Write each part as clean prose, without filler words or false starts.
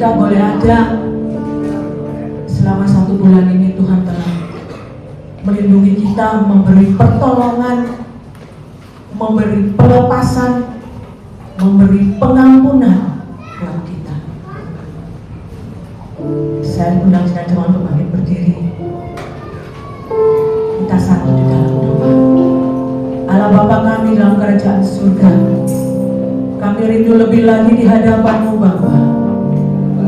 Jika boleh ada, selama 1 bulan ini Tuhan telah melindungi kita, memberi pertolongan, memberi pelepasan, memberi pengampunan buat kita. Saya undang saudara untuk bangkit berdiri. Kita satu di dalam doa. Allah Bapa kami dalam kerajaan surga, kami rindu lebih lagi di hadapan-Mu Bapa.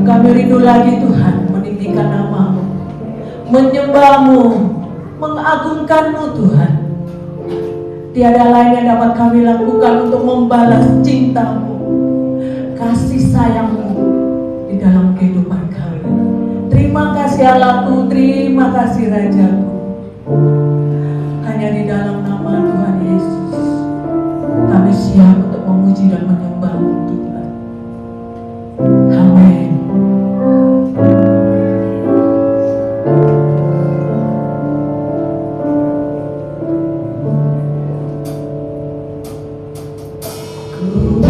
Kami rindu lagi Tuhan meninggikan nama-Mu, menyembah-Mu, mengagungkan-Mu Tuhan. Tiada lain yang dapat kami lakukan untuk membalas cinta-Mu, kasih sayang-Mu di dalam kehidupan kami. Terima kasih Allahku, terima kasih Rajaku. Hanya di dalam nama Tuhan Yesus kami siap untuk memuji dan menyembah-Mu Tuhan. Amin. Ku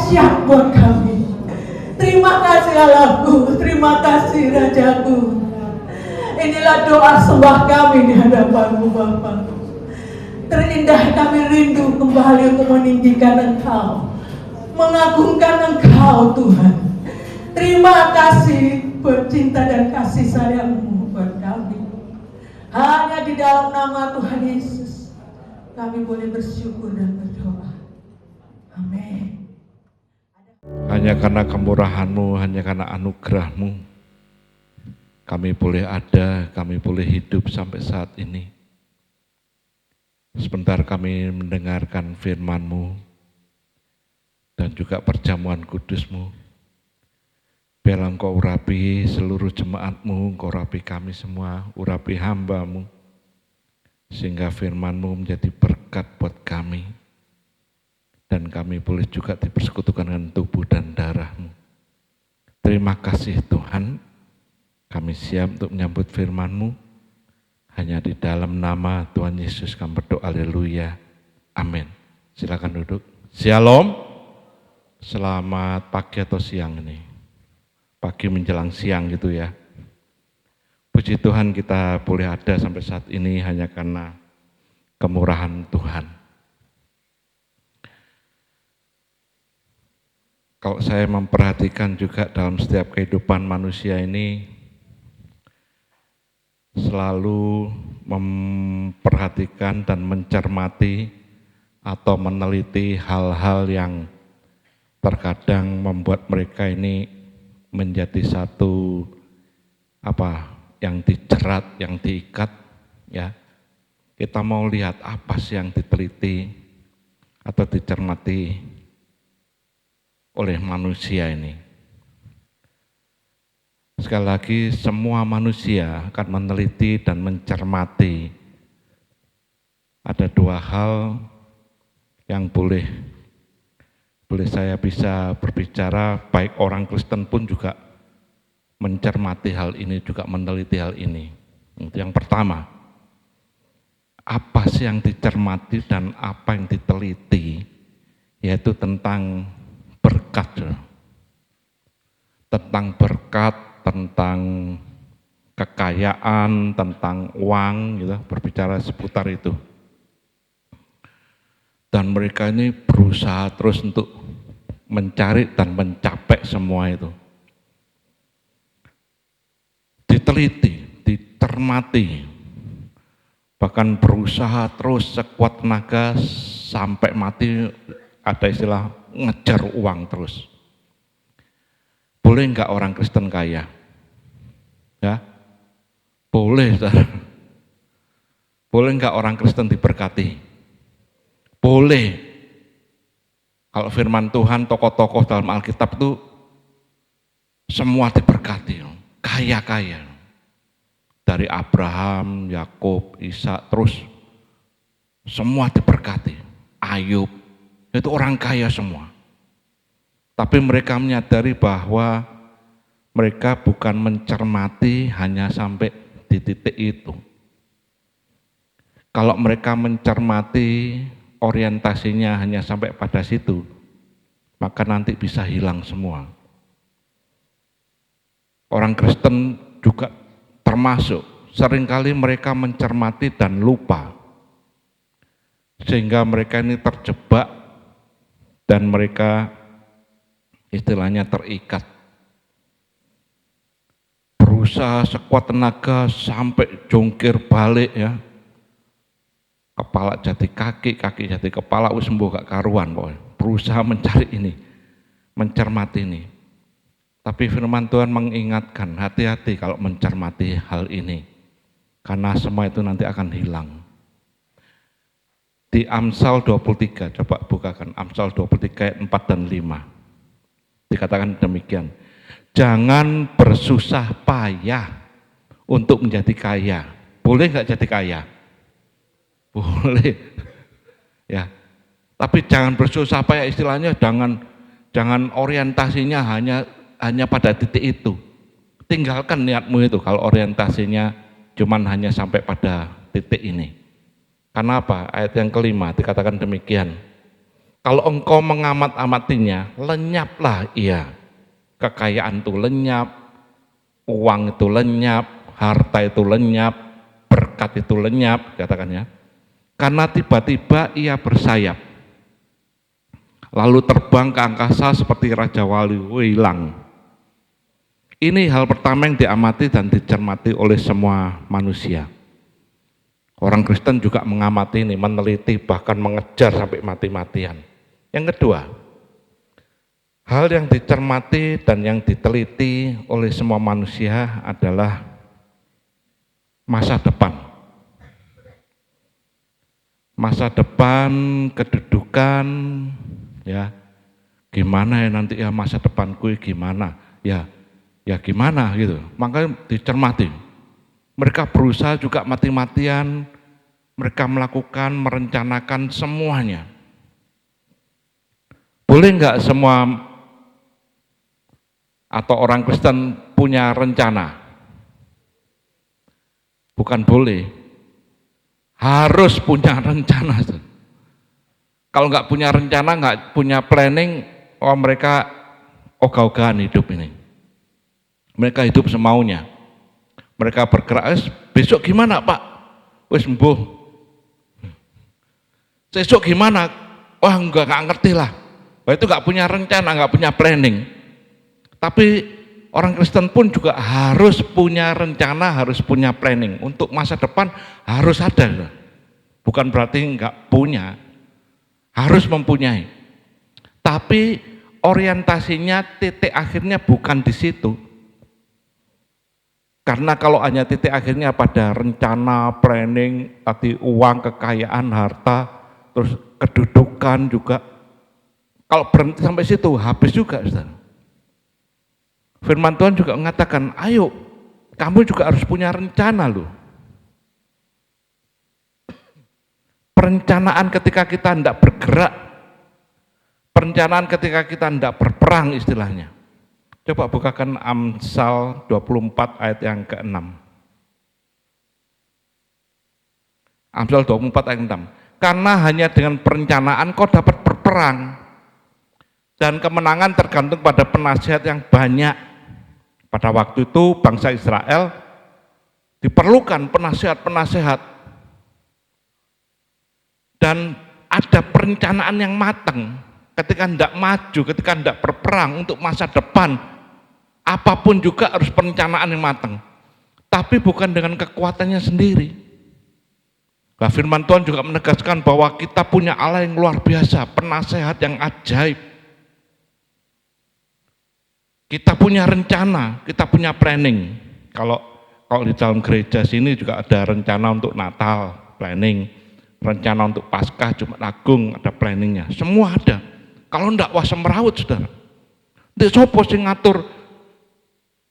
dahsyat buat kami. Terima kasih Allahku, terima kasih Rajaku. Inilah doa sembah kami di hadapan-Mu Bapa. Terindah kami rindu kembali untuk meninggikan Engkau, mengagungkan Engkau Tuhan. Terima kasih buat cinta dan kasih sayang-Mu buat kami. Hanya di dalam nama Tuhan Yesus kami boleh bersyukur dan berdoa. Amin. Hanya karena kemurahan-Mu, hanya karena anugerah-Mu, kami boleh ada, kami boleh hidup sampai saat ini. Sebentar kami mendengarkan firman-Mu dan juga perjamuan kudus-Mu. Biarlah Engkau urapi seluruh jemaat-Mu, Engkau urapi kami semua, urapi hamba-Mu, sehingga firman-Mu menjadi berkat buat kami. Dan kami boleh juga dipersekutukan dengan tubuh dan darah-Mu. Terima kasih Tuhan, kami siap untuk menyambut firman-Mu. Hanya di dalam nama Tuhan Yesus kami berdoa, haleluya, amin. Silakan duduk. Shalom, selamat pagi atau siang ini. Pagi menjelang siang gitu ya. Puji Tuhan kita boleh ada sampai saat ini hanya karena kemurahan Tuhan. Kalau saya memperhatikan juga dalam setiap kehidupan manusia ini, selalu memperhatikan dan mencermati atau meneliti hal-hal yang terkadang membuat mereka ini menjadi satu yang dijerat, yang diikat, ya. Kita mau lihat apa sih yang diteliti atau dicermati oleh manusia ini. Sekali lagi, semua manusia akan meneliti dan mencermati. Ada dua hal yang boleh saya bisa berbicara, baik orang Kristen pun juga mencermati hal ini, juga meneliti hal ini. Yang pertama, apa sih yang dicermati dan apa yang diteliti, yaitu tentang berkat, tentang kekayaan, tentang uang, gitu, berbicara seputar itu. Dan mereka ini berusaha terus untuk mencari dan mencapai semua itu. Diteliti, dicermati, bahkan berusaha terus sekuat tenaga sampai mati. Ada istilah ngejar uang terus. Boleh enggak orang Kristen kaya? Ya, boleh. Boleh enggak orang Kristen diberkati? Boleh. Kalau firman Tuhan, tokoh-tokoh dalam Alkitab itu semua diberkati, kaya-kaya. Dari Abraham, Yakub, Ishak, terus semua diberkati. Ayub, itu orang kaya semua. Tapi mereka menyadari bahwa mereka bukan mencermati hanya sampai di titik itu. Kalau mereka mencermati orientasinya hanya sampai pada situ, maka nanti bisa hilang semua. Orang Kristen juga termasuk, seringkali mereka mencermati dan lupa. Sehingga mereka ini terjebak dan mereka istilahnya terikat. Berusaha sekuat tenaga sampai jongkir balik ya. Kepala jadi kaki, kaki jadi kepala, sembuh gak karuan pokoknya. Berusaha mencari ini, mencermati ini. Tapi firman Tuhan mengingatkan, hati-hati kalau mencermati hal ini. Karena semua itu nanti akan hilang. Di Amsal 23, coba bukakan Amsal 23 ayat 4 dan 5. Dikatakan demikian, jangan bersusah payah untuk menjadi kaya. Boleh nggak jadi kaya? Boleh. Ya. Tapi jangan bersusah payah, istilahnya jangan orientasinya hanya pada titik itu. Tinggalkan niatmu itu kalau orientasinya cuman hanya sampai pada titik ini. Karena apa? Ayat yang kelima dikatakan demikian. Kalau engkau mengamat-amatinya, lenyaplah ia. Kekayaan itu lenyap, uang itu lenyap, harta itu lenyap, berkat itu lenyap, katakan ya. Karena tiba-tiba ia bersayap, lalu terbang ke angkasa seperti Raja Wali, hilang. Ini hal pertama yang diamati dan dicermati oleh semua manusia. Orang Kristen juga mengamati ini, meneliti, bahkan mengejar sampai mati-matian. Yang kedua, hal yang dicermati dan yang diteliti oleh semua manusia adalah masa depan. Masa depan, kedudukan, ya, gimana ya nanti ya masa depanku gimana, ya gimana gitu. Makanya dicermati. Mereka berusaha juga mati-matian, mereka melakukan, merencanakan semuanya. Boleh nggak semua atau orang Kristen punya rencana? Bukan boleh, harus punya rencana. Kalau nggak punya rencana, nggak punya planning, mereka ogah-ogahan hidup ini. Mereka hidup semaunya. Mereka bergerak, besok gimana Pak? Wis sembuh. Besok gimana? Wah nggak ngerti lah. Wah, itu nggak punya rencana, nggak punya planning. Tapi orang Kristen pun juga harus punya rencana, harus punya planning. Untuk masa depan harus ada. Bukan berarti nggak punya, harus mempunyai. Tapi orientasinya, titik akhirnya bukan di situ. Karena kalau hanya titik akhirnya pada rencana, planning, tadi uang, kekayaan, harta, terus kedudukan juga, kalau berhenti sampai situ habis juga, saudara. Firman Tuhan juga mengatakan, ayo kamu juga harus punya rencana loh. Perencanaan ketika kita tidak bergerak, perencanaan ketika kita tidak berperang istilahnya. Coba bukakan Amsal 24 ayat yang ke-6. Amsal 24 ayat 6. Karena hanya dengan perencanaan kau dapat berperang. Dan kemenangan tergantung pada penasihat yang banyak. Pada waktu itu bangsa Israel diperlukan penasihat-penasihat. Dan ada perencanaan yang matang. Ketika hendak maju, ketika hendak berperang untuk masa depan, apapun juga harus perencanaan yang matang. Tapi bukan dengan kekuatannya sendiri. Nah, firman Tuhan juga menegaskan bahwa kita punya Allah yang luar biasa, penasehat yang ajaib. Kita punya rencana, kita punya planning. Kalau di dalam gereja sini juga ada rencana untuk Natal, planning. Rencana untuk Paskah, Jumat Agung, ada planningnya. Semua ada. Kalau enggak, wah semeraut, saudara. Nanti sopo sing ngatur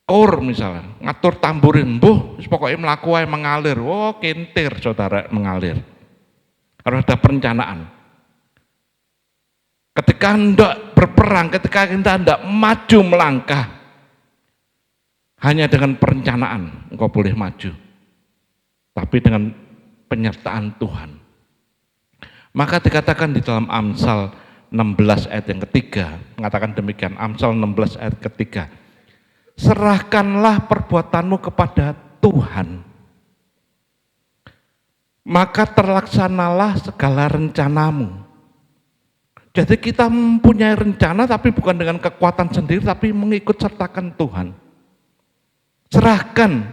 kor misalnya, ngatur tamburin, pokoknya melakukan mengalir. Oh, kentir, saudara, mengalir. Harus ada perencanaan. Ketika hendak berperang, ketika kita hendak maju melangkah, hanya dengan perencanaan engkau boleh maju. Tapi dengan penyertaan Tuhan. Maka dikatakan di dalam Amsal 16 ayat yang ketiga, mengatakan demikian, Amsal 16 ayat ketiga, serahkanlah perbuatanmu kepada Tuhan, maka terlaksanalah segala rencanamu. Jadi kita mempunyai rencana tapi bukan dengan kekuatan sendiri, tapi mengikut sertakan Tuhan. Serahkan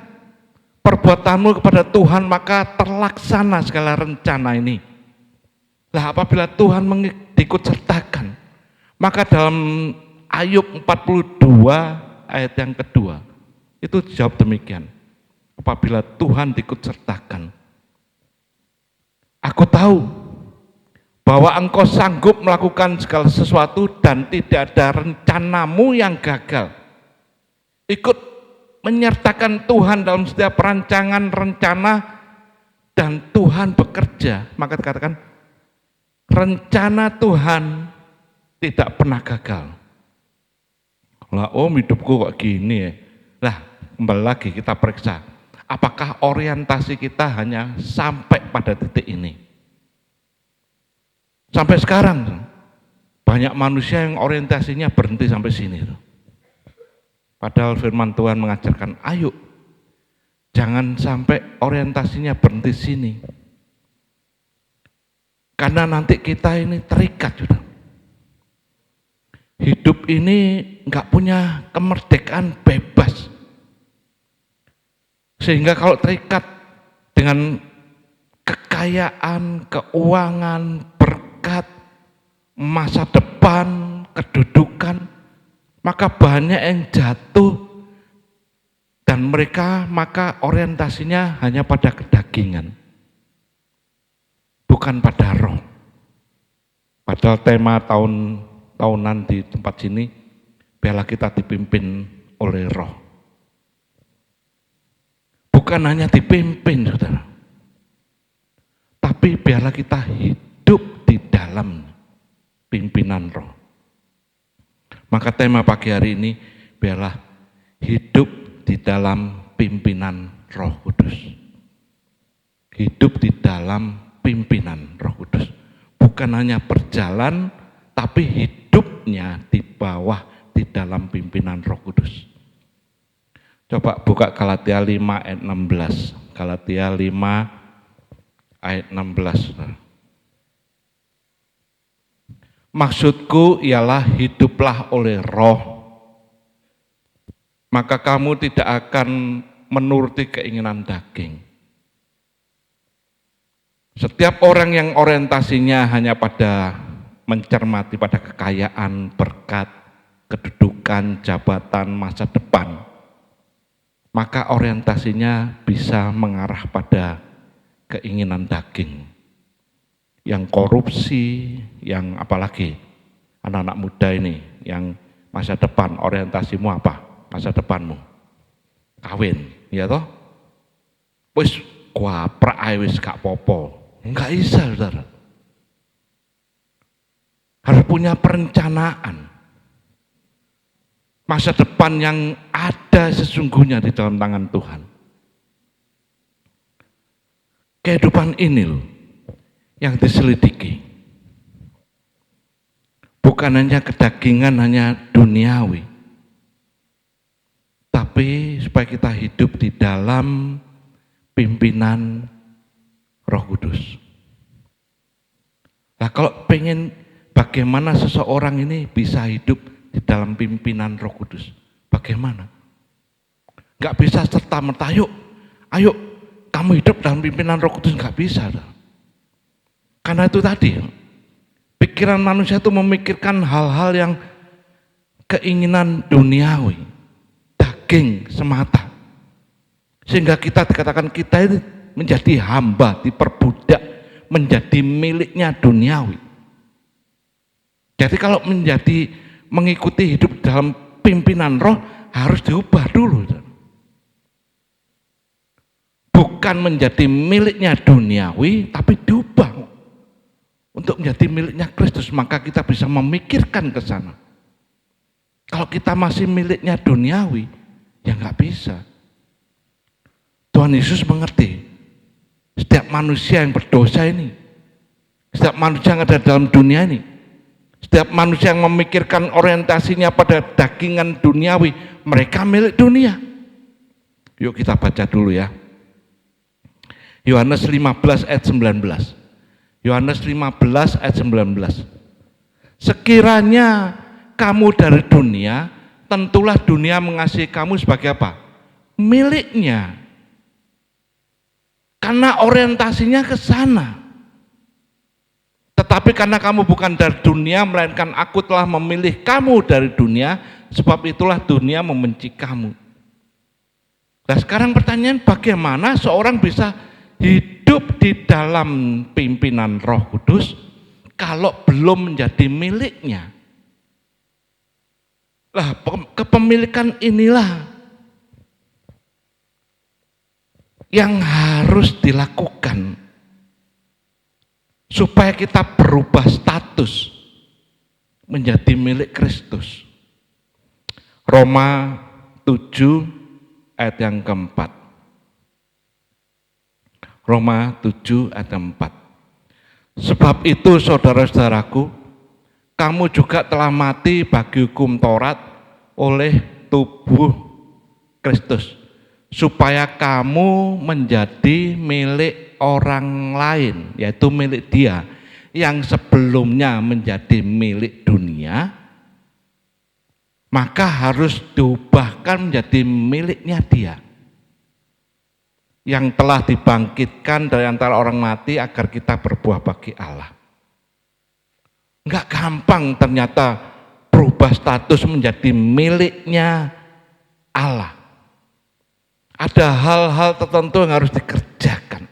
perbuatanmu kepada Tuhan, maka terlaksana segala rencana ini. Nah, apabila Tuhan mengikut sertakan, maka dalam Ayub 42 ayat yang kedua, itu dijawab demikian. Apabila Tuhan diikut sertakan, aku tahu bahwa engkau sanggup melakukan segala sesuatu dan tidak ada rencanamu yang gagal. Ikut menyertakan Tuhan dalam setiap rancangan, rencana, dan Tuhan bekerja. Maka dikatakan, rencana Tuhan tidak pernah gagal. Lah, hidupku kok gini ya. Lah, kembali lagi kita periksa. Apakah orientasi kita hanya sampai pada titik ini? Sampai sekarang, Banyak manusia yang orientasinya berhenti sampai sini. Padahal firman Tuhan mengajarkan, ayo, jangan sampai orientasinya berhenti sini. Karena nanti kita ini terikat, sudah. Hidup ini nggak punya kemerdekaan bebas. Sehingga kalau terikat dengan kekayaan, keuangan, berkat, masa depan, kedudukan, maka banyak yang jatuh dan mereka maka orientasinya hanya pada kedagingan, bukan pada roh. Padahal tema tahunan di tempat sini, biarlah kita dipimpin oleh roh. Bukan hanya dipimpin, saudara, tapi biarlah kita hidup di dalam pimpinan roh. Maka tema pagi hari ini, biarlah hidup di dalam pimpinan Roh Kudus. Hidup di dalam pimpinan Roh Kudus. Bukan hanya berjalan, tapi hidupnya di bawah, di dalam pimpinan Roh Kudus. Coba buka Galatia 5 ayat 16. Galatia 5 ayat 16. Maksudku ialah hiduplah oleh roh, maka kamu tidak akan menuruti keinginan daging. Setiap orang yang orientasinya hanya pada mencermati pada kekayaan, berkat, kedudukan, jabatan, masa depan, maka orientasinya bisa mengarah pada keinginan daging. Yang korupsi, yang apalagi anak-anak muda ini, yang masa depan, orientasimu apa? Masa depanmu? Kawin, ya toh? Wis kuaprak ae wis gak popo. Enggak bisa, saudara. Harus punya perencanaan. Masa depan yang ada sesungguhnya di dalam tangan Tuhan. Kehidupan ini loh yang diselidiki. Bukan hanya kedagingan, hanya duniawi. Tapi supaya kita hidup di dalam pimpinan Roh Kudus. Nah, kalau pengen bagaimana seseorang ini bisa hidup di dalam pimpinan Roh Kudus, bagaimana? Gak bisa serta-merta, ayo kamu hidup dalam pimpinan Roh Kudus, gak bisa. Karena itu tadi, pikiran manusia itu memikirkan hal-hal yang keinginan duniawi, daging semata. Sehingga kita dikatakan kita ini menjadi hamba, diperbudak, menjadi miliknya duniawi. Jadi kalau mengikuti hidup dalam pimpinan roh harus diubah dulu. Bukan menjadi miliknya duniawi, tapi diubah untuk menjadi miliknya Kristus. Maka kita bisa memikirkan ke sana. Kalau kita masih miliknya duniawi, ya nggak bisa. Tuhan Yesus mengerti setiap manusia yang berdosa ini, setiap manusia yang ada dalam dunia ini, setiap manusia yang memikirkan orientasinya pada dagingan duniawi, mereka milik dunia. Yuk kita baca dulu ya. Yohanes 15 ayat 19. Yohanes 15 ayat 19. Sekiranya kamu dari dunia, tentulah dunia mengasihi kamu sebagai apa? Miliknya. Karena orientasinya ke sana. Tetapi karena kamu bukan dari dunia, melainkan aku telah memilih kamu dari dunia, sebab itulah dunia membenci kamu. Nah sekarang pertanyaan, bagaimana seorang bisa hidup di dalam pimpinan Roh Kudus kalau belum menjadi miliknya? Lah kepemilikan inilah yang harus dilakukan supaya kita berubah status menjadi milik Kristus. Roma 7 ayat yang keempat. Roma 7 ayat 4. Sebab itu saudara-saudaraku, kamu juga telah mati bagi hukum Taurat oleh tubuh Kristus, supaya kamu menjadi milik orang lain, yaitu milik Dia yang sebelumnya menjadi milik dunia, maka harus diubahkan menjadi miliknya Dia yang telah dibangkitkan dari antara orang mati agar kita berbuah bagi Allah. Enggak gampang ternyata berubah status menjadi miliknya Allah. Ada hal-hal tertentu yang harus dikerjakan.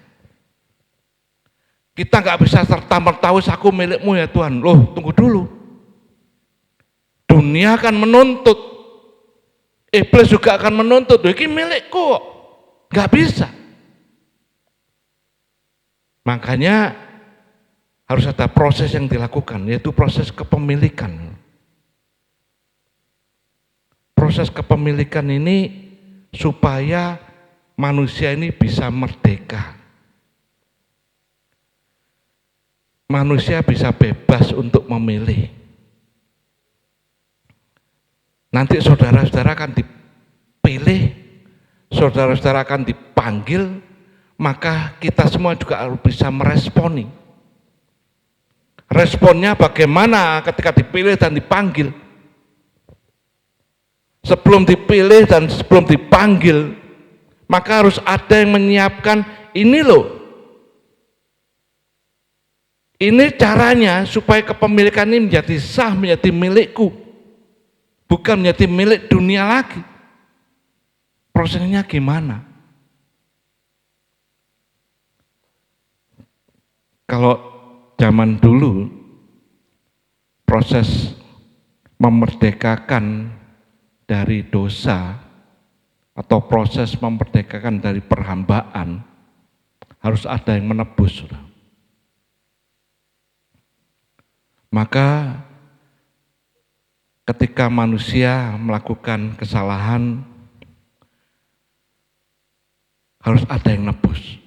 Kita enggak bisa serta-merta aku milikmu ya Tuhan. Loh, tunggu dulu. Dunia akan menuntut. Iblis juga akan menuntut. Ini milikku kok. Enggak bisa. Makanya harus ada proses yang dilakukan, yaitu proses kepemilikan. Proses kepemilikan ini supaya manusia ini bisa merdeka. Manusia bisa bebas untuk memilih. Nanti saudara-saudara akan dipilih, saudara-saudara akan dipanggil, maka kita semua juga harus bisa meresponi. Responnya bagaimana ketika dipilih dan dipanggil? Sebelum dipilih dan sebelum dipanggil, maka harus ada yang menyiapkan, ini loh. Ini caranya supaya kepemilikan ini menjadi sah, menjadi milikku. Bukan menjadi milik dunia lagi. Prosesnya gimana? Kalau zaman dulu proses memerdekakan dari dosa atau proses memerdekakan dari perhambaan harus ada yang menebus. Maka ketika manusia melakukan kesalahan harus ada yang nebus.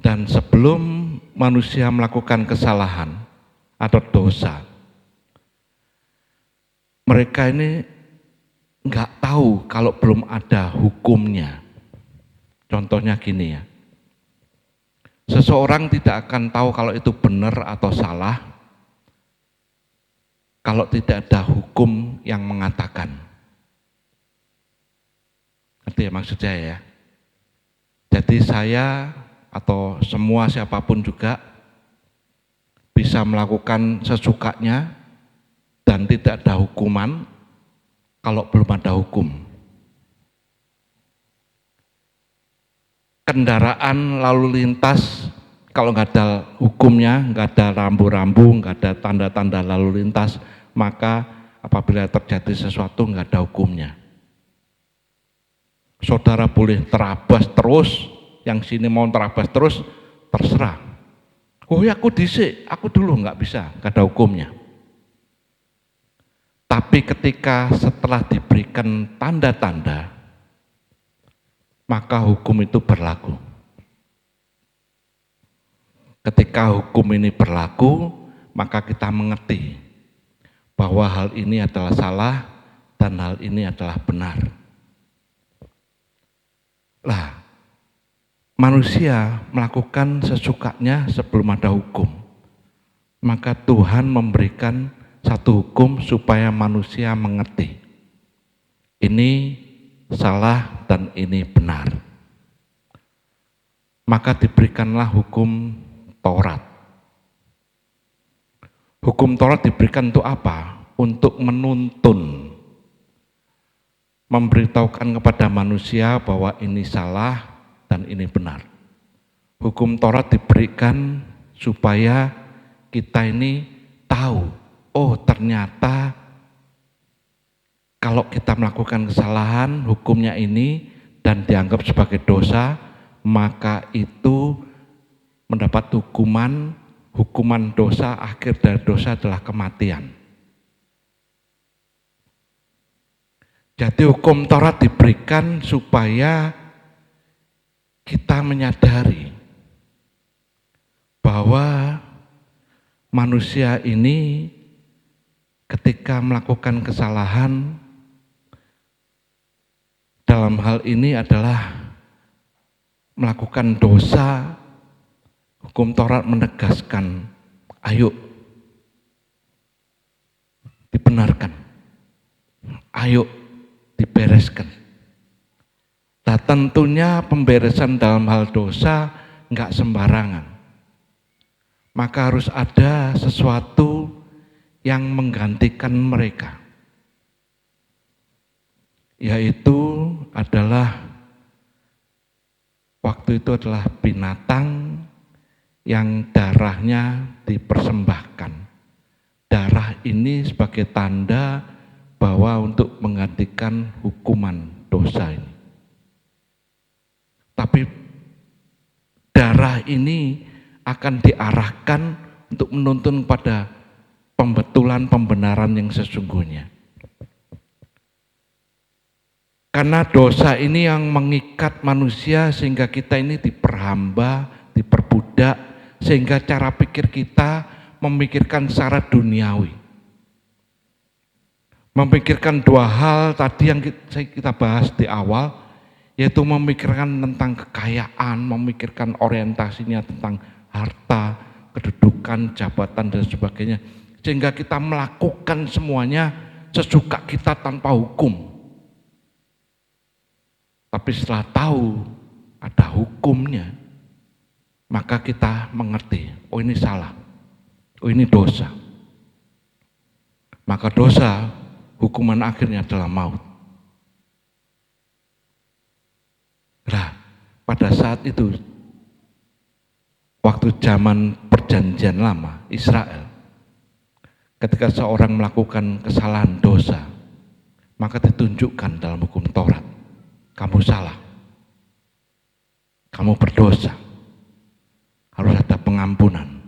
Dan sebelum manusia melakukan kesalahan atau dosa, mereka ini nggak tahu kalau belum ada hukumnya. Contohnya gini ya, seseorang tidak akan tahu kalau itu benar atau salah kalau tidak ada hukum yang mengatakan. Ngerti ya maksud saya ya? Jadi saya atau semua siapapun juga bisa melakukan sesukanya dan tidak ada hukuman kalau belum ada hukum. Kendaraan lalu lintas kalau nggak ada hukumnya, nggak ada rambu-rambu, nggak ada tanda-tanda lalu lintas, maka apabila terjadi sesuatu nggak ada hukumnya. Saudara boleh terabas terus, yang sini mau terabas terus, terserah. Oh ya aku dhisik, aku dulu nggak bisa, nggak ada hukumnya. Tapi ketika setelah diberikan tanda-tanda, maka hukum itu berlaku. Ketika hukum ini berlaku, maka kita mengerti bahwa hal ini adalah salah dan hal ini adalah benar. Lah, manusia melakukan sesukanya sebelum ada hukum. Maka Tuhan memberikan satu hukum supaya manusia mengerti. Ini salah dan ini benar. Maka diberikanlah hukum Taurat. Hukum Taurat diberikan untuk apa? Untuk menuntun. Memberitahukan kepada manusia bahwa ini salah dan ini benar. Hukum Taurat diberikan supaya kita ini tahu, oh ternyata kalau kita melakukan kesalahan, hukumnya ini dan dianggap sebagai dosa, maka itu mendapat hukuman dosa, akhir dari dosa adalah kematian. Jadi hukum Taurat diberikan supaya kita menyadari bahwa manusia ini ketika melakukan kesalahan, dalam hal ini adalah melakukan dosa, hukum Taurat menegaskan, ayo dibenarkan, ayo dibereskan. Nah tentunya pemberesan dalam hal dosa enggak sembarangan. Maka harus ada sesuatu yang menggantikan mereka. Yaitu adalah, waktu itu adalah binatang yang darahnya dipersembahkan. Darah ini sebagai tanda bahwa untuk menggantikan hukuman dosa ini. Tapi darah ini akan diarahkan untuk menuntun pada pembetulan pembenaran yang sesungguhnya. Karena dosa ini yang mengikat manusia sehingga kita ini diperhamba, diperbudak, sehingga cara pikir kita memikirkan secara duniawi. Memikirkan dua hal tadi yang kita bahas di awal, yaitu memikirkan tentang kekayaan, memikirkan orientasinya tentang harta, kedudukan, jabatan, dan sebagainya. Sehingga kita melakukan semuanya sesuka kita tanpa hukum. Tapi setelah tahu ada hukumnya, maka kita mengerti, oh ini salah, oh ini dosa. Maka dosa, hukuman akhirnya adalah maut. Nah, pada saat itu, waktu zaman perjanjian lama, Israel, ketika seorang melakukan kesalahan dosa, maka ditunjukkan dalam hukum Taurat, kamu salah, kamu berdosa, harus ada pengampunan.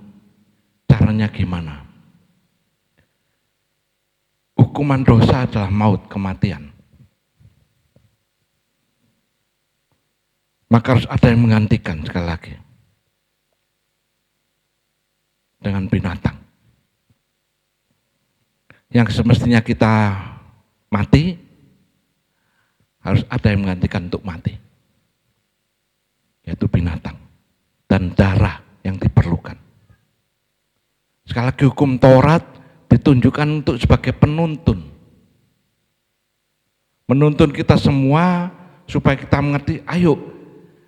Caranya gimana? Hukuman dosa adalah maut, kematian. Maka harus ada yang menggantikan sekali lagi. Dengan binatang. Yang semestinya kita mati, harus ada yang menggantikan untuk mati. Yaitu binatang. Dan darah yang diperlukan. Sekali lagi hukum Taurat ditunjukkan untuk sebagai penuntun. Menuntun kita semua supaya kita mengerti, ayo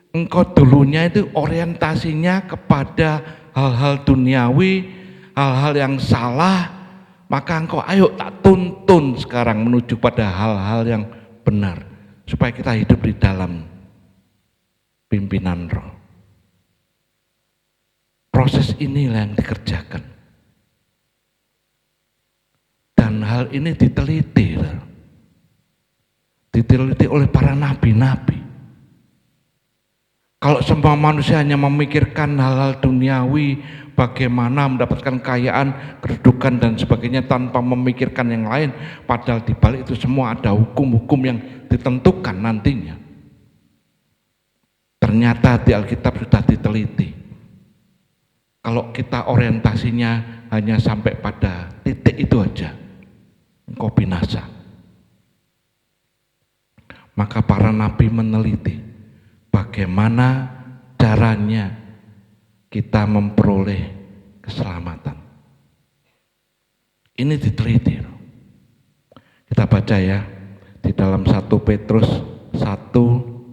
engkau dulunya itu orientasinya kepada hal-hal duniawi, hal-hal yang salah, maka engkau ayo tak tuntun sekarang menuju pada hal-hal yang benar, supaya kita hidup di dalam pimpinan Roh. Proses inilah yang dikerjakan. Dan hal ini diteliti oleh para nabi-nabi. Kalau semua manusia hanya memikirkan hal-hal duniawi, bagaimana mendapatkan kekayaan, kedudukan dan sebagainya tanpa memikirkan yang lain, padahal di balik itu semua ada hukum-hukum yang ditentukan nantinya. Ternyata di Alkitab sudah diteliti. Kalau kita orientasinya hanya sampai pada titik itu aja, engkau binasa. Maka para nabi meneliti bagaimana caranya kita memperoleh keselamatan. Ini diteliti. Kita baca ya di dalam 1 Petrus 1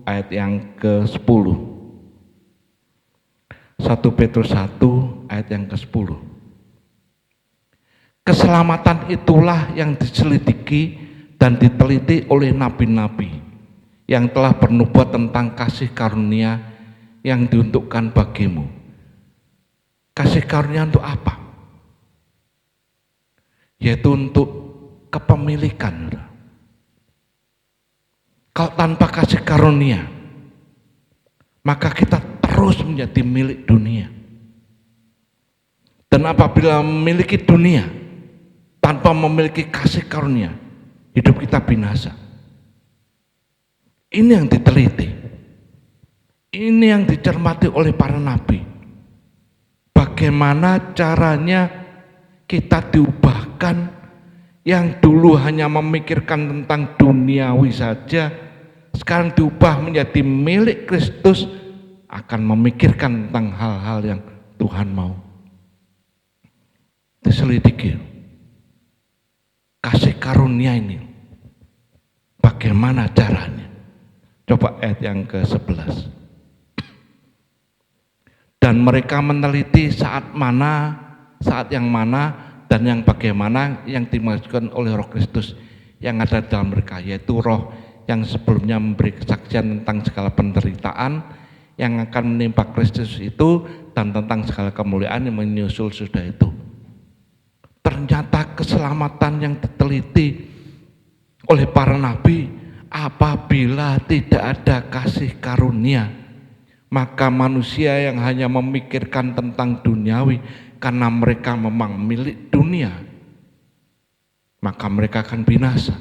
ayat yang ke-10. 1 Petrus 1 ayat yang ke-10. Keselamatan itulah yang diselidiki dan diteliti oleh nabi-nabi yang telah bernubuat tentang kasih karunia yang diuntukkan bagimu. Kasih karunia untuk apa? Yaitu untuk kepemilikan. Kalau tanpa kasih karunia, maka kita terus menjadi milik dunia. Dan apabila memiliki dunia tanpa memiliki kasih karunia, hidup kita binasa. Ini yang diteliti. Ini yang dicermati oleh para nabi. Bagaimana caranya kita diubahkan, yang dulu hanya memikirkan tentang duniawi saja, sekarang diubah menjadi milik Kristus, akan memikirkan tentang hal-hal yang Tuhan mau. Diselidiki kasih karunia ini, bagaimana caranya? Coba ayat yang ke-11. Dan mereka meneliti saat yang mana, dan yang bagaimana yang dimaksudkan oleh Roh Kristus yang ada dalam mereka, yaitu Roh yang sebelumnya memberi kesaksian tentang segala penderitaan yang akan menimpa Kristus itu, dan tentang segala kemuliaan yang menyusul sudah itu. Ternyata keselamatan yang diteliti oleh para nabi, apabila tidak ada kasih karunia, maka manusia yang hanya memikirkan tentang duniawi, karena mereka memang milik dunia, maka mereka akan binasa.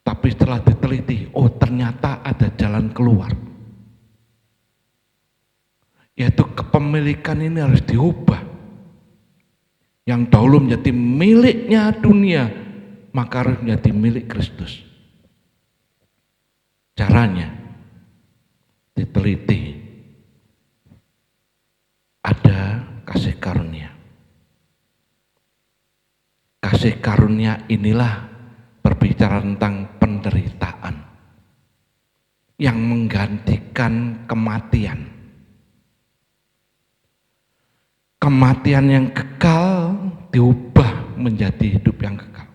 Tapi setelah diteliti, oh ternyata ada jalan keluar, yaitu kepemilikan ini harus diubah. Yang dahulu menjadi miliknya dunia, maka harus menjadi milik Kristus. Caranya diteliti, ada kasih karunia. Kasih karunia inilah berbicara tentang penderitaan yang menggantikan kematian. Kematian yang kekal diubah menjadi hidup yang kekal.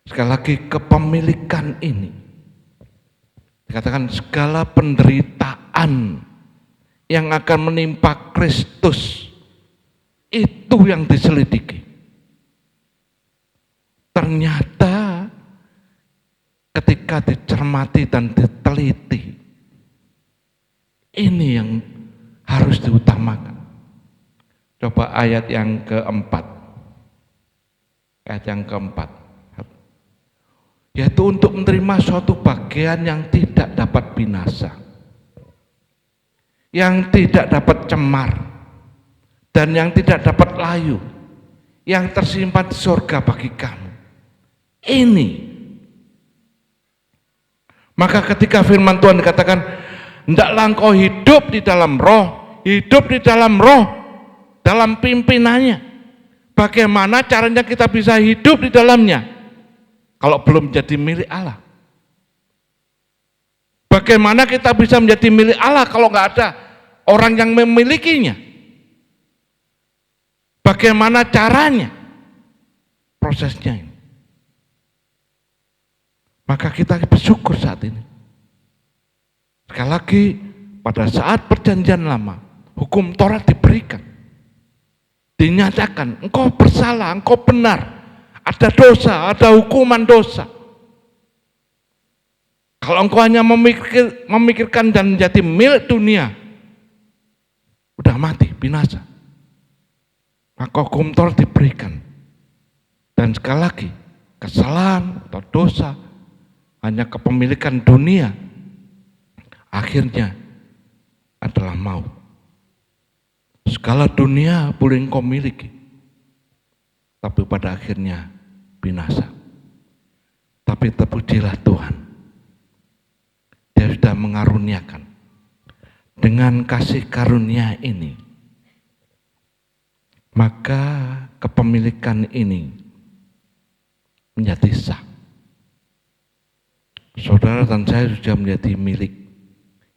Sekali lagi, kepemilikan ini dikatakan segala penderitaan yang akan menimpa Kristus, itu yang diselidiki. Ternyata ketika dicermati dan diteliti, ini yang harus diutamakan. Coba ayat yang keempat. Ayat yang keempat. Yaitu untuk menerima suatu bagian yang tidak dapat binasa, yang tidak dapat cemar, dan yang tidak dapat layu, yang tersimpan di surga bagi kamu. Ini. Maka ketika firman Tuhan dikatakan, hendaklah engkau hidup di dalam roh, dalam pimpinannya. Bagaimana caranya kita bisa hidup di dalamnya kalau belum menjadi milik Allah? Bagaimana kita bisa menjadi milik Allah kalau nggak ada orang yang memilikinya? Bagaimana caranya? Prosesnya ini. Maka kita bersyukur saat ini. Sekali lagi, pada saat perjanjian lama, hukum Taurat diberikan, dinyatakan engkau bersalah, engkau benar, ada dosa, ada hukuman dosa. Kalau engkau hanya memikirkan dan menjadi milik dunia, udah mati, binasa. Maka hukum Taurat diberikan. Dan sekali lagi, kesalahan atau dosa, hanya kepemilikan dunia, akhirnya adalah maut. Segala dunia boleh engkau miliki, tapi pada akhirnya binasa. Tapi terpujilah Tuhan, Dia sudah mengaruniakan dengan kasih karunia ini, maka kepemilikan ini menjadi sah. Saudara dan saya sudah menjadi milik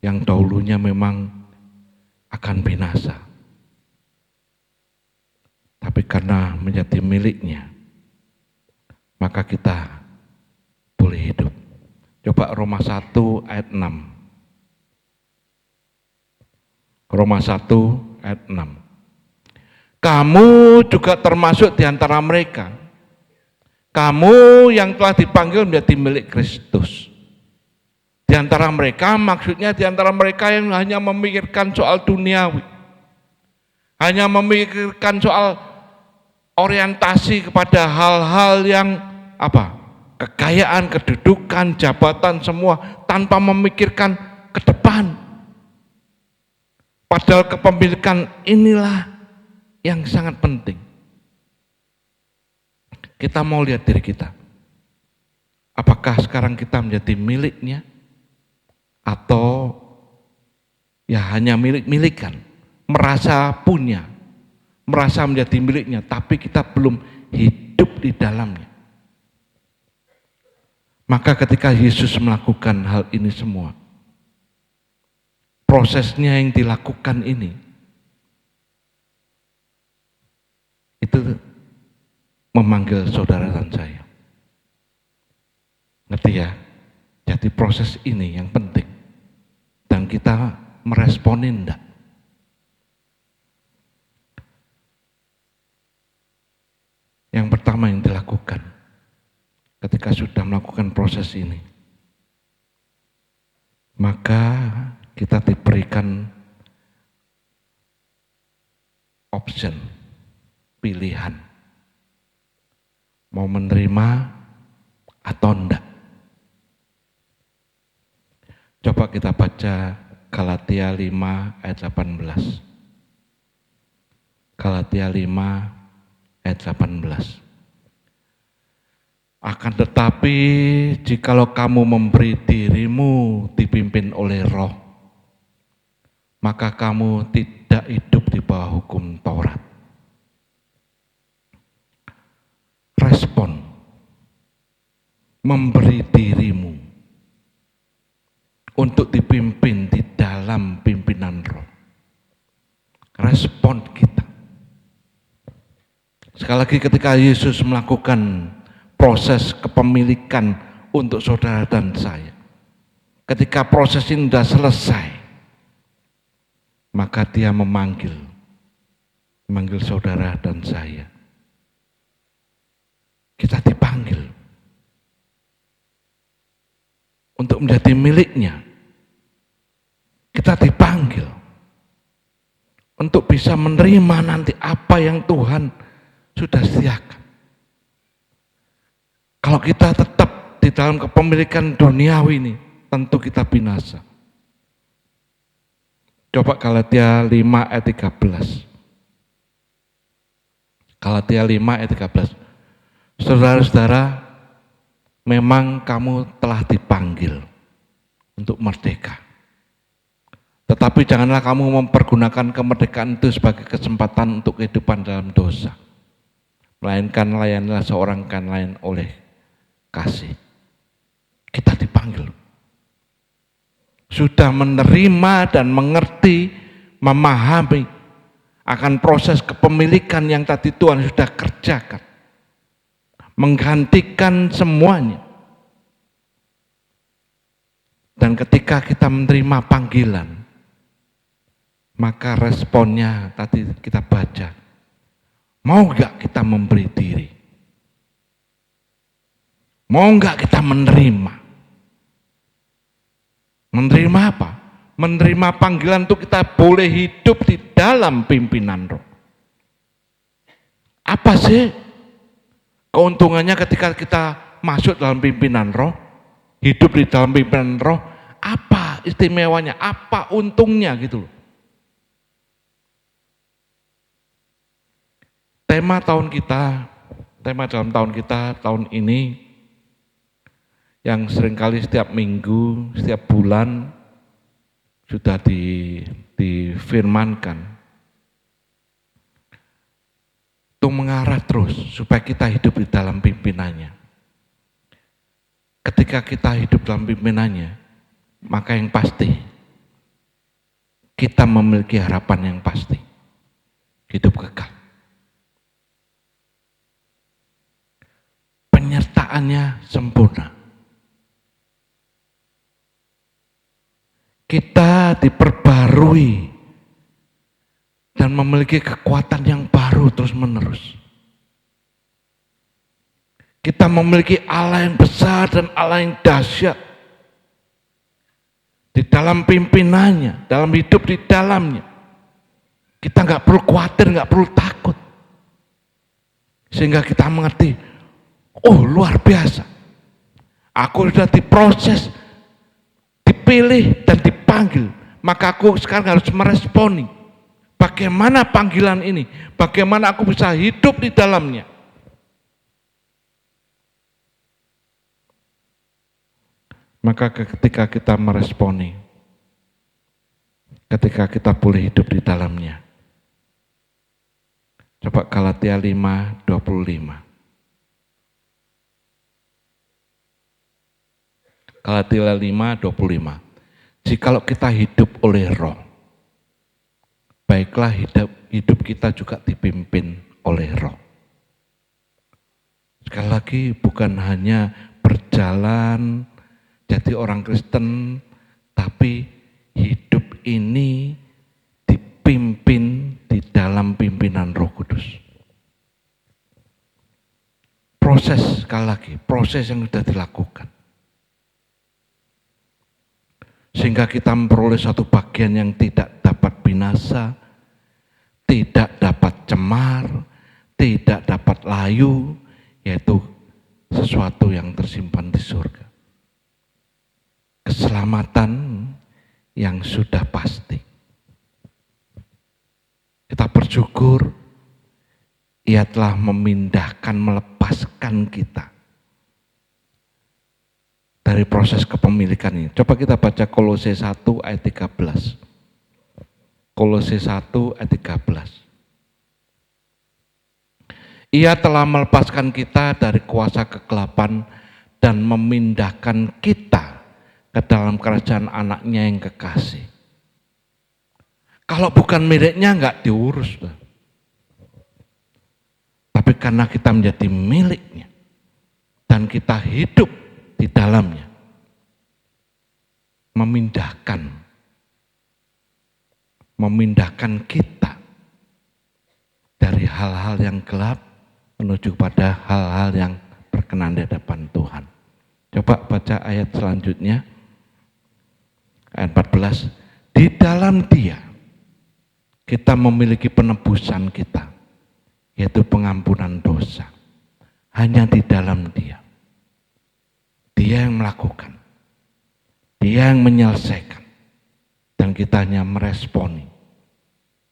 yang dahulunya memang akan binasa. Tapi karena menjadi miliknya, maka kita boleh hidup. Coba Roma 1 ayat 6. Roma 1 ayat 6. Kamu juga termasuk di antara mereka. Kamu yang telah dipanggil menjadi milik Kristus. Di antara mereka, maksudnya di antara mereka yang hanya memikirkan soal duniawi, hanya memikirkan soal orientasi kepada hal-hal yang kekayaan, kedudukan, jabatan, semua tanpa memikirkan ke depan. Padahal kepemilikan inilah yang sangat penting. Kita mau lihat diri kita. Apakah sekarang kita menjadi miliknya atau ya hanya milik-milikan, merasa punya, merasa menjadi miliknya, tapi kita belum hidup di dalamnya. Maka ketika Yesus melakukan hal ini semua, prosesnya yang dilakukan ini, itu memanggil saudara dan saya. Ngerti ya? Jadi proses ini yang penting. Dan kita meresponin enggak? Yang pertama yang dilakukan ketika sudah melakukan proses ini, maka kita diberikan option, pilihan, mau menerima atau enggak. Coba kita baca Galatia 5 ayat 18. Galatia 5 ayat 18. Akan tetapi jikalau kamu memberi dirimu dipimpin oleh Roh, maka kamu tidak hidup di bawah hukum Taurat. Respon, memberi dirimu untuk dipimpin di dalam pimpinan Roh. Respon kita. Sekali lagi ketika Yesus melakukan proses kepemilikan untuk saudara dan saya, ketika proses ini sudah selesai, maka dia memanggil saudara dan saya. Kita dipanggil untuk menjadi miliknya. Kita dipanggil untuk bisa menerima nanti apa yang Tuhan sudah sediakan. Kalau kita tetap di dalam kepemilikan duniawi ini, tentu kita binasa. Coba Galatia 5 ayat 13. Galatia 5 ayat 13. Saudara-saudara, memang kamu telah dipanggil untuk merdeka. Tetapi janganlah kamu mempergunakan kemerdekaan itu sebagai kesempatan untuk kehidupan dalam dosa. Melainkan layanilah seorang kan lain oleh kasih. Kita dipanggil. Sudah menerima dan mengerti, memahami akan proses kepemilikan yang tadi Tuhan sudah kerjakan. Menggantikan semuanya. Dan ketika kita menerima panggilan, maka responnya tadi kita baca, mau enggak kita memberi diri? Mau enggak kita menerima? Menerima apa? Menerima panggilan untuk kita boleh hidup di dalam pimpinan Roh. Apa sih keuntungannya ketika kita masuk dalam pimpinan Roh? Hidup di dalam pimpinan Roh, apa istimewanya? Apa untungnya gitu loh. Tema dalam tahun kita tahun ini, yang seringkali setiap minggu, setiap bulan sudah difirmankan, itu mengarah terus supaya kita hidup di dalam pimpinannya. Ketika kita hidup dalam pimpinannya, maka yang pasti kita memiliki harapan yang pasti, hidup kekal. Penyertaannya sempurna. Kita diperbarui dan memiliki kekuatan yang baru terus-menerus. Kita memiliki Allah yang besar dan Allah yang dahsyat. Di dalam pimpinannya, dalam hidup di dalamnya. Kita nggak perlu khawatir, nggak perlu takut. Sehingga kita mengerti, oh luar biasa. Aku sudah diproses, dipilih dan dipanggil. Maka aku sekarang harus meresponi Bagaimana panggilan ini? Bagaimana aku bisa hidup di dalamnya? Maka ketika kita meresponi, ketika kita boleh hidup di dalamnya. Coba Galatia 5:25. Galatia 5:25. Jikalau kita hidup oleh Roh, baiklah hidup kita juga dipimpin oleh Roh. Sekali lagi, bukan hanya berjalan jadi orang Kristen, tapi hidup ini dipimpin di dalam pimpinan Roh Kudus. Proses, sekali lagi, proses yang sudah dilakukan. Sehingga kita memperoleh satu bagian yang tidak dapat binasa, tidak dapat cemar, tidak dapat layu, yaitu sesuatu yang tersimpan di surga. Keselamatan yang sudah pasti. Kita bersyukur, Ia telah memindahkan, melepaskan kita dari proses kepemilikan ini. Coba kita baca Kolose 1 ayat 13. Kolose 1 ayat 13. Ia telah melepaskan kita dari kuasa kegelapan dan memindahkan kita ke dalam kerajaan anaknya yang kekasih. Kalau bukan miliknya enggak diurus. Tapi karena kita menjadi miliknya dan kita hidup di dalamnya, memindahkan kita dari hal-hal yang gelap menuju pada hal-hal yang berkenan di hadapan Tuhan. Coba baca ayat selanjutnya, ayat 14. Di dalam Dia kita memiliki penebusan kita, yaitu pengampunan dosa. Hanya di dalam Dia. Dia yang melakukan, Dia yang menyelesaikan, dan kita hanya meresponi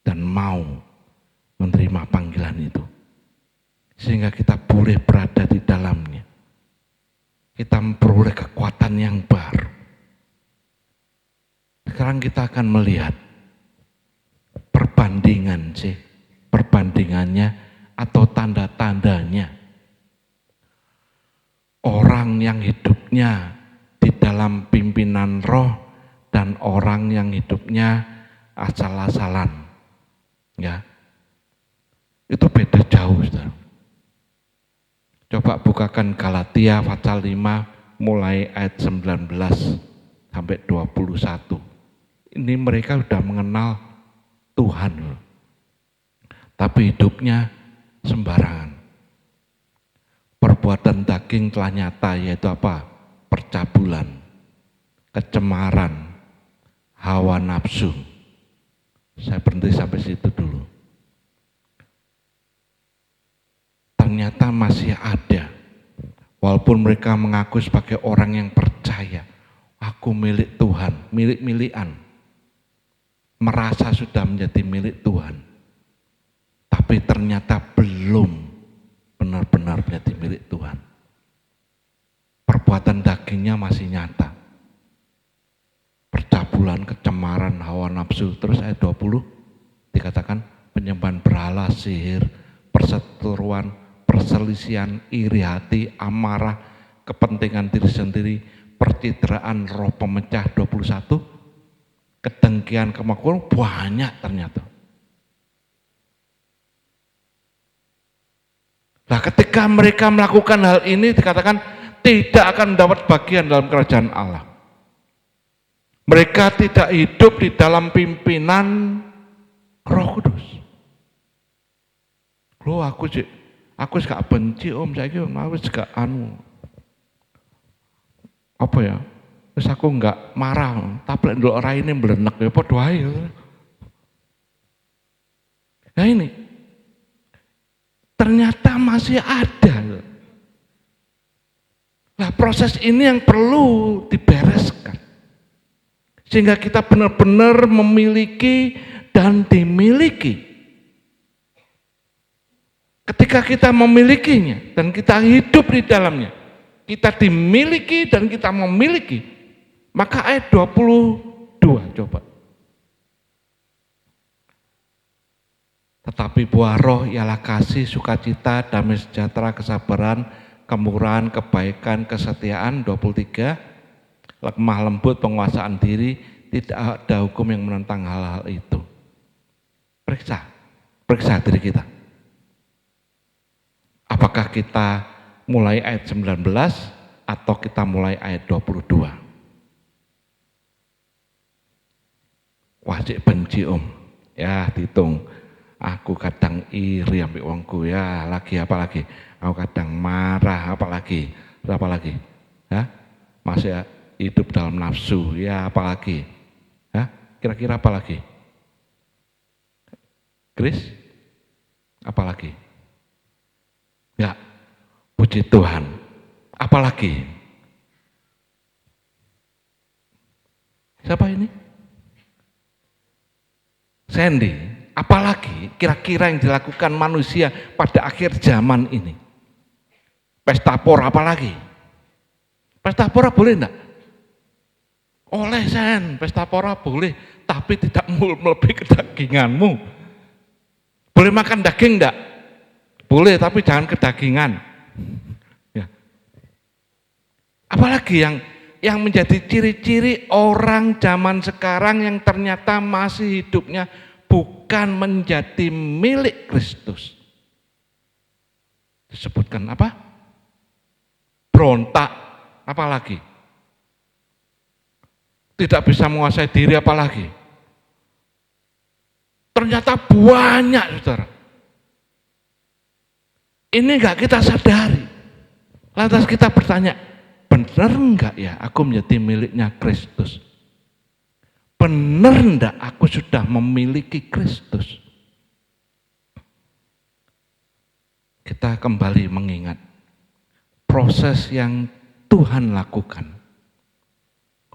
dan mau menerima panggilan itu. Sehingga kita boleh berada di dalamnya. Kita memperoleh kekuatan yang baru. Sekarang kita akan melihat perbandingannya atau tanda-tandanya. Orang yang hidupnya di dalam pimpinan Roh dan orang yang hidupnya asal-asalan. Ya. Itu beda jauh, Saudara. Coba bukakan Galatia pasal 5 mulai ayat 19 sampai 21. Ini mereka sudah mengenal Tuhan. Tapi hidupnya sembarangan. Perbuatan daging telah nyata, yaitu apa? Percabulan, kecemaran, hawa nafsu. Saya berhenti sampai situ dulu. Ternyata masih ada. Walaupun mereka mengaku sebagai orang yang percaya, aku milik Tuhan, milik-milikan. Merasa sudah menjadi milik Tuhan. Tapi ternyata belum benar-benar menjadi milik Tuhan. Perbuatan dagingnya masih nyata. Percabulan, kecemaran, hawa nafsu. Terus ayat 20 dikatakan penyembahan berhala, sihir, perseteruan, perselisihan, iri hati, amarah, kepentingan diri sendiri, percideraan, roh pemecah 21, kedengkian, kemakuan, banyak ternyata. Nah, ketika mereka melakukan hal ini dikatakan tidak akan mendapat bagian dalam kerajaan Allah. Mereka tidak hidup di dalam pimpinan Roh Kudus. Loh, aku gak benci om, saya aku gak apa ya? Terus aku gak marah, tapi ndok raine mblenek ya padha ae. Nah ini ternyata masih ada. Nah, proses ini yang perlu dibereskan. Sehingga kita benar-benar memiliki dan dimiliki. Ketika kita memilikinya dan kita hidup di dalamnya, kita dimiliki dan kita memiliki, maka ayat 22 coba. Tetapi buah roh ialah kasih, sukacita, damai sejahtera, kesabaran, kemurahan, kebaikan, kesetiaan. 23, lemah lembut, penguasaan diri, tidak ada hukum yang menentang hal-hal itu. Periksa diri kita. Apakah kita mulai ayat 19 atau kita mulai ayat 22? Wajib benci ya dihitung. Aku kadang iri ambek wongku, ya lagi apa lagi? Aku kadang marah, apa lagi? Ya, masih hidup dalam nafsu, ya apa lagi? Ya, kira-kira apa lagi? Chris, apa lagi? Ya, puji Tuhan. Apalagi? Siapa ini? Sandy. Apalagi kira-kira yang dilakukan manusia pada akhir zaman ini? Pesta pora apalagi? Pesta pora boleh enggak? Oleh Sen, pesta pora boleh, tapi tidak melebihi kedaginganmu. Boleh makan daging enggak? Boleh, tapi jangan kedagingan. Ya. Apalagi yang menjadi ciri-ciri orang zaman sekarang yang ternyata masih hidupnya bukan menjadi milik Kristus. Disebutkan apa? Berontak, apalagi? Tidak bisa menguasai diri, apalagi? Ternyata banyak, saudara. Ini enggak kita sadari. Lantas kita bertanya, benar enggak ya aku menjadi miliknya Kristus? Benar enggak aku sudah memiliki Kristus? Kita kembali mengingat proses yang Tuhan lakukan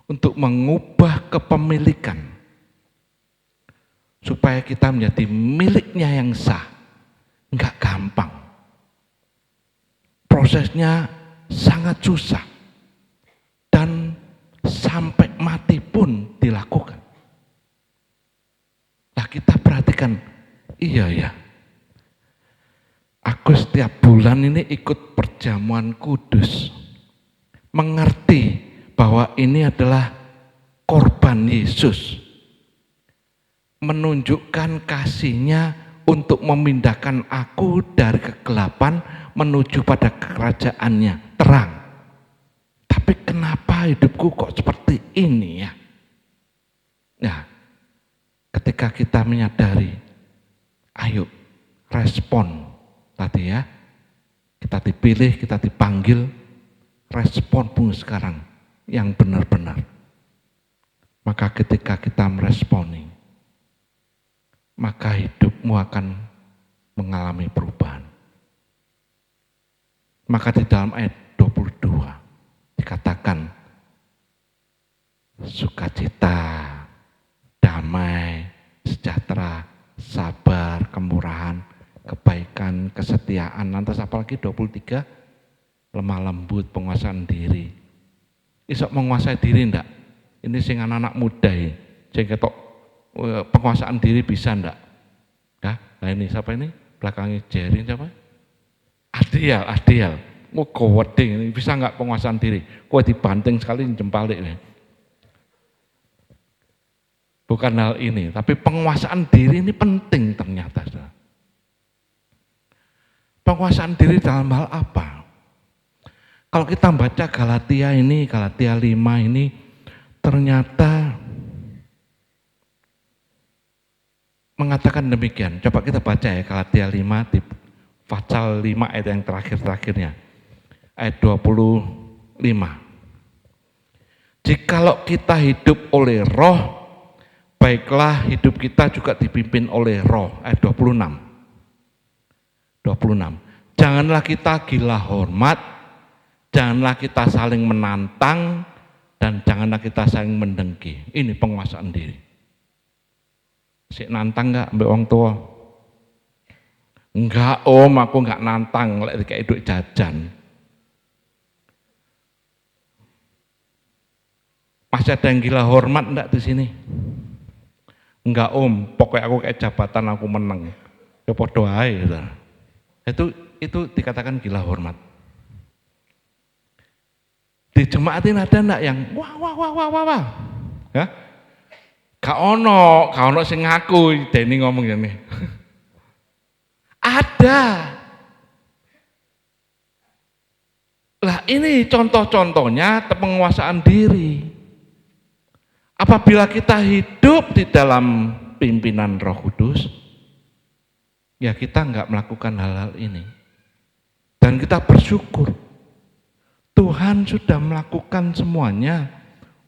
untuk mengubah kepemilikan supaya kita menjadi miliknya yang sah. Enggak gampang. Prosesnya sangat susah dan sampai mati pun dilakukan. Nah kita perhatikan, iya ya, aku setiap bulan ini ikut perjamuan kudus, mengerti bahwa ini adalah korban Yesus, menunjukkan kasihnya untuk memindahkan aku dari kegelapan menuju pada kerajaannya, terang. Tapi kenapa hidupku kok seperti ini ya? Nah, ketika kita menyadari, ayo respon tadi ya, kita dipilih, kita dipanggil, respon pun sekarang yang benar-benar. Maka ketika kita meresponi, maka hidupmu akan mengalami perubahan. Maka di dalam ayat 22 dikatakan sukacita, damai, sejahtera, sabar, kemurahan, kebaikan, kesetiaan. Lantas apalagi 23? Lemah lembut, penguasaan diri. Isok menguasai diri enggak? Ini sing anak-anak muda ini. Sing ketok penguasaan diri bisa enggak? Ya, nah ini siapa ini? Belakangnya Jerry siapa? Adial. Mau weding ini bisa enggak penguasaan diri? Kau dibanting sekali jempalik nih. Bukan hal ini, tapi penguasaan diri ini penting ternyata. Penguasaan diri dalam hal apa? Kalau kita baca Galatia 5 ini, ternyata mengatakan demikian. Coba kita baca ya Galatia 5 di pasal 5 ayat yang terakhir-terakhirnya. Ayat 25. Jikalau kita hidup oleh roh, baiklah hidup kita juga dipimpin oleh roh. Ayat 26. Janganlah kita gila hormat, janganlah kita saling menantang, dan janganlah kita saling mendengki. Ini penguasaan diri. Sik nantang enggak mbek wong tua? Enggak om, aku enggak nantang lek kayak duit jajan. Masih ada yang gila hormat enggak di sini? Enggak om, pokoknya aku kayak jabatan aku menang. Ya podo ae. Itu dikatakan gila hormat. Di jemaat ini ada enggak yang wah. Ya? Gak ono sing ngaku Denny ngomong gini. Ada. Lah ini contoh-contohnya penguasaan diri. Apabila kita hidup di dalam pimpinan Roh Kudus, ya kita enggak melakukan hal-hal ini. Dan kita bersyukur Tuhan sudah melakukan semuanya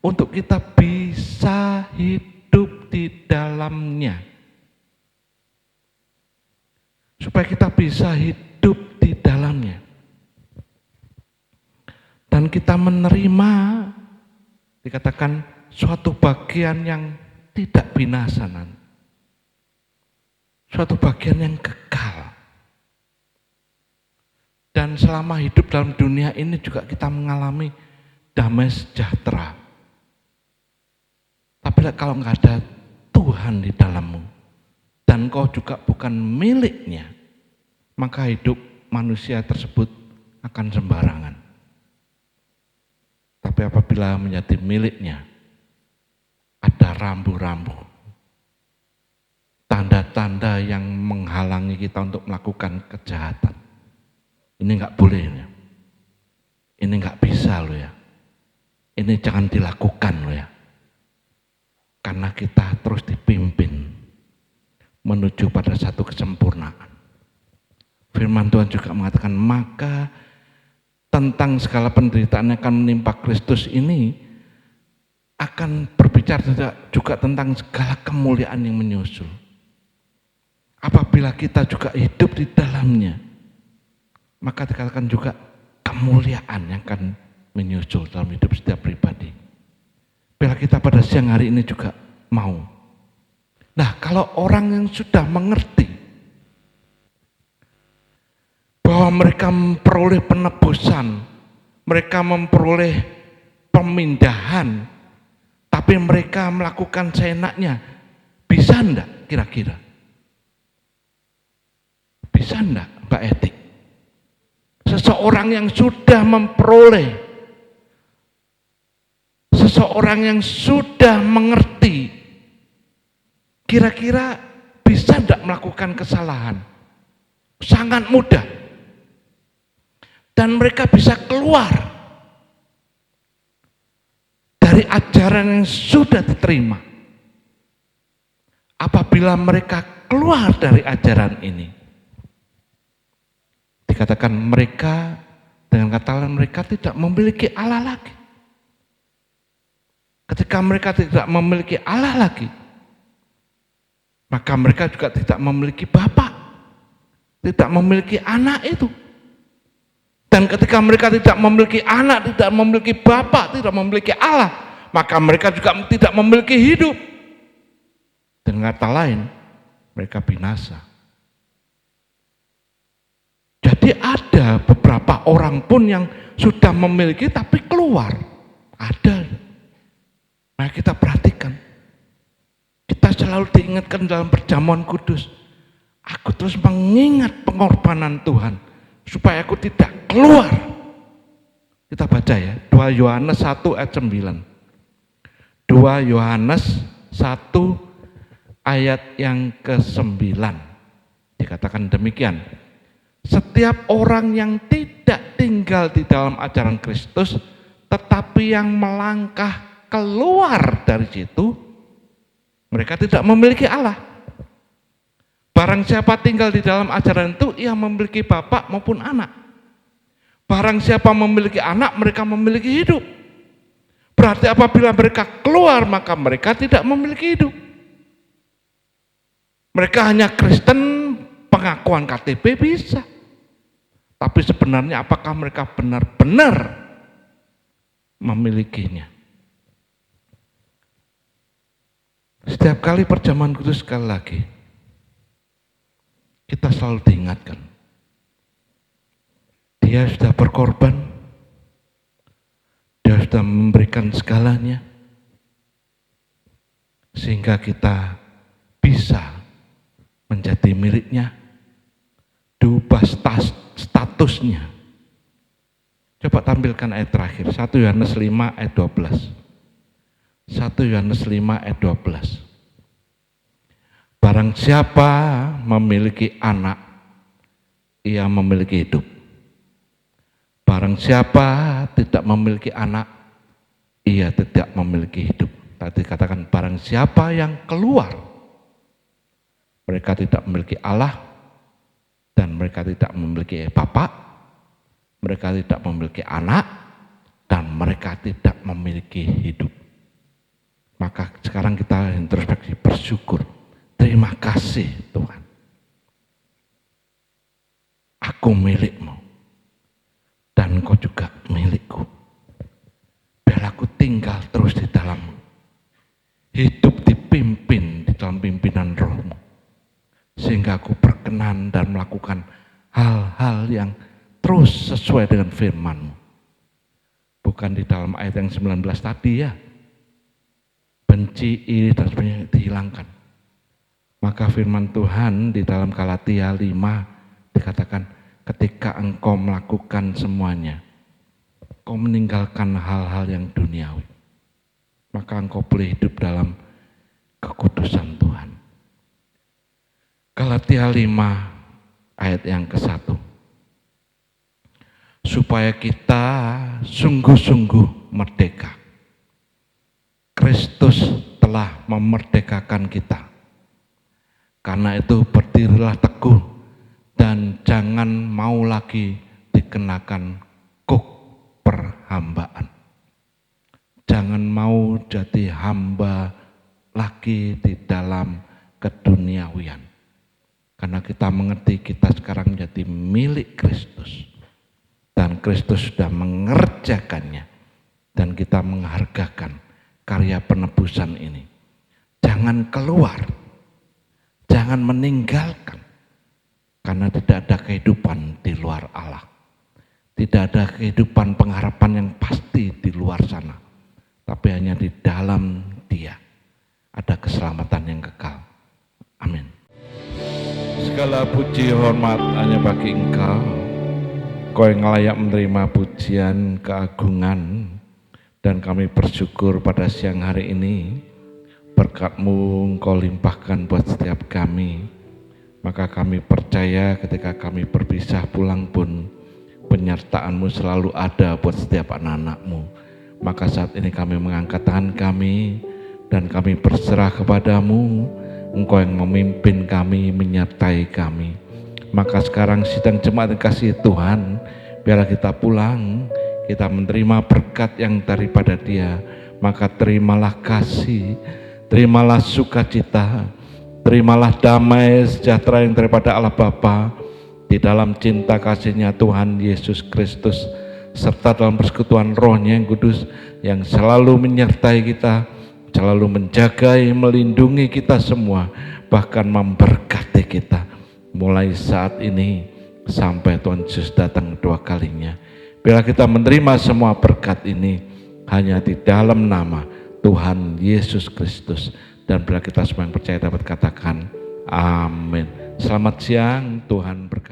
untuk kita bisa hidup di dalamnya. Supaya kita bisa hidup di dalamnya. Dan kita menerima, dikatakan suatu bagian yang tidak binasa, suatu bagian yang kekal. Dan selama hidup dalam dunia ini juga kita mengalami damai sejahtera. Tapi kalau nggak ada Tuhan di dalammu dan kau juga bukan miliknya, maka hidup manusia tersebut akan sembarangan. Tapi apabila menjadi miliknya, ada rambu-rambu, tanda-tanda yang menghalangi kita untuk melakukan kejahatan. Ini enggak boleh ya. Ini enggak bisa loh ya. Ini jangan dilakukan loh ya. Karena kita terus dipimpin menuju pada satu kesempurnaan. Firman Tuhan juga mengatakan, maka tentang segala penderitaan yang akan menimpa Kristus ini akan berbicara juga tentang segala kemuliaan yang menyusul. Apabila kita juga hidup di dalamnya, maka dikatakan juga kemuliaan yang akan menyusul dalam hidup setiap pribadi. Bila kita pada siang hari ini juga mau. Nah, kalau orang yang sudah mengerti bahwa mereka memperoleh penebusan, mereka memperoleh pemindahan, tapi mereka melakukan seenaknya, bisa enggak kira-kira? Bisa enggak Mbak Eti? Seseorang yang sudah memperoleh, seseorang yang sudah mengerti, kira-kira bisa enggak melakukan kesalahan? Sangat mudah. Dan mereka bisa keluar dari ajaran yang sudah diterima. Apabila mereka keluar dari ajaran ini, dikatakan mereka, dengan kata lain mereka tidak memiliki Allah lagi. Ketika mereka tidak memiliki Allah lagi, maka mereka juga tidak memiliki Bapa, tidak memiliki anak itu. Dan ketika mereka tidak memiliki anak, tidak memiliki Bapa, tidak memiliki Allah, maka mereka juga tidak memiliki hidup. Dengan kata lain, mereka binasa. Jadi ada beberapa orang pun yang sudah memiliki tapi keluar. Ada. Nah, kita perhatikan. Kita selalu diingatkan dalam perjamuan kudus. Aku terus mengingat pengorbanan Tuhan supaya aku tidak keluar. Kita baca ya, 2 Yohanes 1 ayat 9. 2 Yohanes 1 ayat yang ke-9. Dikatakan demikian. Setiap orang yang tidak tinggal di dalam ajaran Kristus, tetapi yang melangkah keluar dari situ, mereka tidak memiliki Allah. Barang siapa tinggal di dalam ajaran itu, ia memiliki Bapa maupun anak. Barang siapa memiliki anak, mereka memiliki hidup. Berarti apabila mereka keluar, maka mereka tidak memiliki hidup. Mereka hanya Kristen, pengakuan KTP bisa. Tapi sebenarnya apakah mereka benar-benar memilikinya? Setiap kali perjamuan kudus sekali lagi, kita selalu diingatkan. Dia sudah berkorban, dia sudah memberikan segalanya, sehingga kita bisa menjadi miliknya, diubah statusnya. Coba tampilkan ayat terakhir, 1 Yohanes 5 ayat 12. 1 Yohanes 5 ayat 12. Barang siapa memiliki anak, ia memiliki hidup. Barang siapa tidak memiliki anak, ia tidak memiliki hidup. Tadi katakan barang siapa yang keluar, mereka tidak memiliki Allah, dan mereka tidak memiliki Bapa, mereka tidak memiliki anak, dan mereka tidak memiliki hidup. Maka sekarang kita introspeksi, bersyukur. Terima kasih Tuhan. Aku milikmu, dan engkau juga milikku. Biar aku tinggal terus di dalammu. Hidup dipimpin di dalam pimpinan Roh-Mu. Sehingga aku berkenan dan melakukan hal-hal yang terus sesuai dengan firman-Mu. Bukan di dalam ayat yang 19 tadi ya. Benci, iri, dan sebagainya dihilangkan. Maka firman Tuhan di dalam Galatia 5 dikatakan, ketika engkau melakukan semuanya, engkau meninggalkan hal-hal yang duniawi, maka engkau boleh hidup dalam kekudusan Tuhan. Galatia 5 ayat yang ke-1. Supaya kita sungguh-sungguh merdeka. Kristus telah memerdekakan kita. Karena itu berdirilah teguh dan jangan mau lagi dikenakan kuk perhambaan. Jangan mau jadi hamba lagi di dalam keduniawian. Karena kita mengerti kita sekarang menjadi milik Kristus. Dan Kristus sudah mengerjakannya. Dan kita menghargakan karya penebusan ini. Jangan keluar. Jangan meninggalkan. Karena tidak ada kehidupan di luar Allah. Tidak ada kehidupan pengharapan yang pasti di luar sana. Tapi hanya di dalam Dia ada keselamatan yang kekal. Amin. Segala puji hormat hanya bagi Engkau. Kau yang layak menerima pujian, keagungan. Dan kami bersyukur pada siang hari ini. Berkat-Mu Engkau limpahkan buat setiap kami. Maka kami percaya ketika kami berpisah pulang pun penyertaan-Mu selalu ada buat setiap anak-anak-Mu. Maka saat ini kami mengangkat tangan kami dan kami berserah kepada-Mu. Engkau yang memimpin kami, menyertai kami. Maka sekarang sidang jemaat kasih Tuhan, biarlah kita pulang, kita menerima berkat yang daripada Dia. Maka terimalah kasih, terimalah sukacita, terimalah damai sejahtera yang daripada Allah Bapa di dalam cinta kasih-Nya Tuhan Yesus Kristus serta dalam persekutuan Roh-Nya yang kudus yang selalu menyertai kita, selalu menjagai, melindungi kita semua, bahkan memberkati kita mulai saat ini sampai Tuhan Yesus datang kedua kalinya. Bila kita menerima semua berkat ini hanya di dalam nama Tuhan Yesus Kristus, dan bila kita semua yang percaya dapat katakan amin. Selamat siang, Tuhan berkati.